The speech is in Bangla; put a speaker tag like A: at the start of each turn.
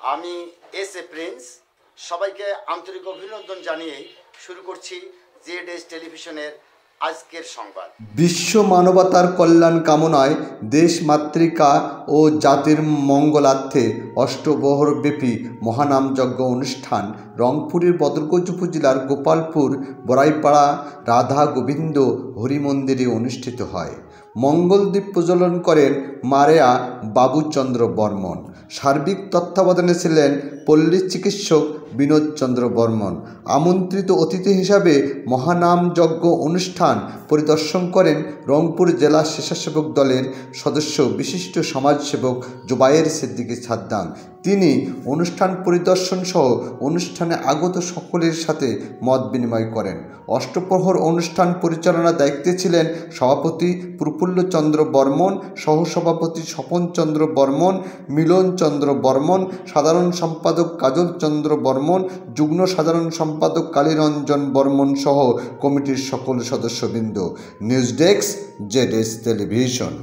A: আমি এস এ প্রিন্স সবাইকে আন্তরিক অভিনন্দন জানিয়ে শুরু করছি জেড টেলিভিশনের আজকের সংবাদ।
B: বিশ্ব মানবতার কল্যাণ কামনায় দেশ মাতৃকা ও জাতির মঙ্গলার্থে অষ্টপ্রহরব্যাপী মহানামযজ্ঞ অনুষ্ঠান রংপুরের বদরগঞ্জ উপজেলার গোপালপুর বড়াইপাড়া রাধা গোবিন্দ হরি মন্দিরে অনুষ্ঠিত হয়। মঙ্গলদ্বীপ প্রজ্বলন করেন মারেয়া বাবুচন্দ্র বর্মন। সার্বিক তত্ত্বাবধানে ছিলেন পল্লী চিকিৎসক বিনোদ চন্দ্র বর্মন। আমন্ত্রিত অতিথি হিসাবে মহানামযজ্ঞ অনুষ্ঠান পরিদর্শন করেন রংপুর জেলা স্বেচ্ছাসেবক দলের সদস্য বিশিষ্ট সমাজসেবক জুবায়ের সিদ্দিকী সাদ্দাম। তিনি অনুষ্ঠান পরিদর্শন সহ অনুষ্ঠানে আগত সকলের সাথে মত বিনিময় করেন। অষ্টপ্রহর অনুষ্ঠান পরিচালনার দায়িত্বে ছিলেন সভাপতি প্রফুল্ল চন্দ্র বর্মন, সহসভাপতি স্বপন চন্দ্র বর্মন, মিলন চন্দ্র বর্মন, সাধারণ সম্পাদক কাজল চন্দ্র বর্মন, যুগ্ম সাধারণ সম্পাদক কালীরঞ্জন বর্মন সহ কমিটির সকল সদস্যবৃন্দ। News desk Z television.